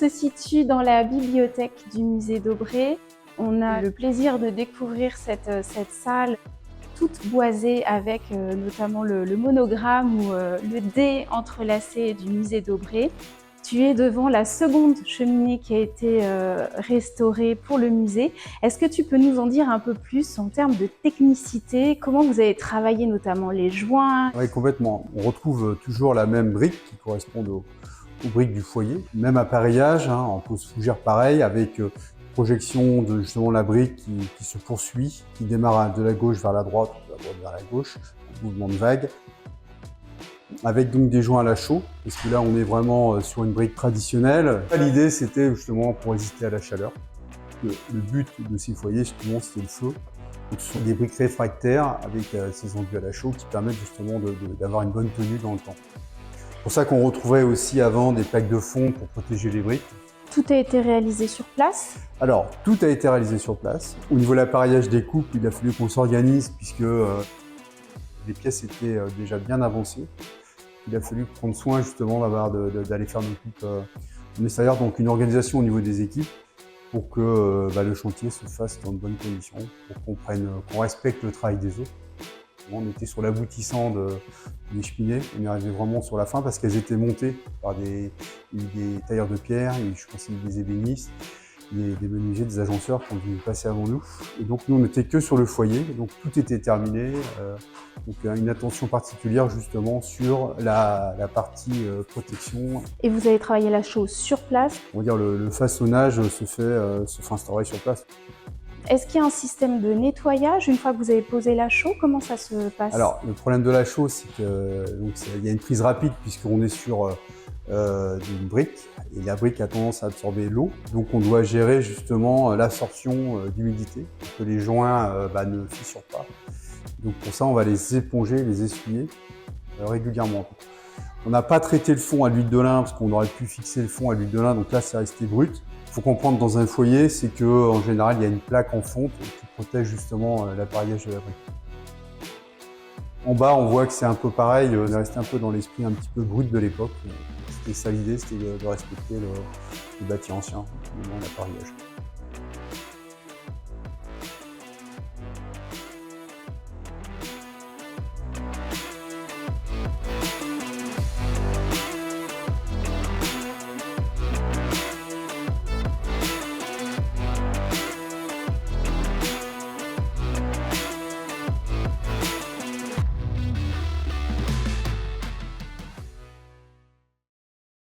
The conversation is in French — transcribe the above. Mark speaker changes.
Speaker 1: se situe dans la bibliothèque du musée d'Aubray. On a le plaisir de découvrir cette salle toute boisée avec notamment le monogramme ou le dé entrelacé du musée d'Aubray. Tu es devant la seconde cheminée qui a été restaurée pour le musée. Est-ce que tu peux nous en dire un peu plus en termes de technicité? Comment vous avez travaillé notamment les joints?
Speaker 2: Oui, complètement. On retrouve toujours la même brique qui correspond aux briques du foyer. Même appareillage, en pose fougère pareil, avec projection de justement la brique qui se poursuit, qui démarre de la gauche vers la droite, de la droite vers la gauche, un mouvement de vague. Avec donc des joints à la chaux, parce que là on est vraiment sur une brique traditionnelle. L'idée c'était justement pour résister à la chaleur. Le but de ces foyers justement c'était le feu. Donc, ce sont des briques réfractaires avec ces enduits à la chaux qui permettent justement d'avoir une bonne tenue dans le temps. C'est pour ça qu'on retrouvait aussi avant des plaques de fond pour protéger les briques.
Speaker 1: Tout a été réalisé sur place?
Speaker 2: Alors, tout a été réalisé sur place. Au niveau de l'appareillage des coupes, il a fallu qu'on s'organise puisque les pièces étaient déjà bien avancées. Il a fallu prendre soin justement d'aller faire nos coupes en extérieur, donc une organisation au niveau des équipes pour que le chantier se fasse dans de bonnes conditions, pour qu'on respecte le travail des autres. On était sur l'aboutissant des cheminées, on est arrivé vraiment sur la fin parce qu'elles étaient montées par des tailleurs de pierre, je pense des ébénistes, des menuisiers, des agenceurs qui ont dû passer avant nous. Et donc nous on n'était que sur le foyer, donc tout était terminé. Donc une attention particulière justement sur la partie protection.
Speaker 1: Et vous avez travaillé la chaux sur place?
Speaker 2: On va dire le façonnage se fait instaurer sur place.
Speaker 1: Est-ce qu'il y a un système de nettoyage une fois que vous avez posé la chaux? Comment ça se passe?
Speaker 2: Alors le problème de la chaux, c'est qu'il y a une prise rapide puisqu'on est sur d'une brique et la brique a tendance à absorber l'eau. Donc on doit gérer justement l'absorption d'humidité pour que les joints ne fissurent pas. Donc pour ça, on va les éponger, les essuyer régulièrement. On n'a pas traité le fond à l'huile de lin parce qu'on aurait pu fixer le fond à l'huile de lin, donc là c'est resté brut. Il faut comprendre dans un foyer, c'est qu'en général il y a une plaque en fonte qui protège justement l'appareillage de la brique. En bas, on voit que c'est un peu pareil, on est resté un peu dans l'esprit un petit peu brut de l'époque. C'était ça l'idée, c'était de respecter le bâti ancien, l'appareillage.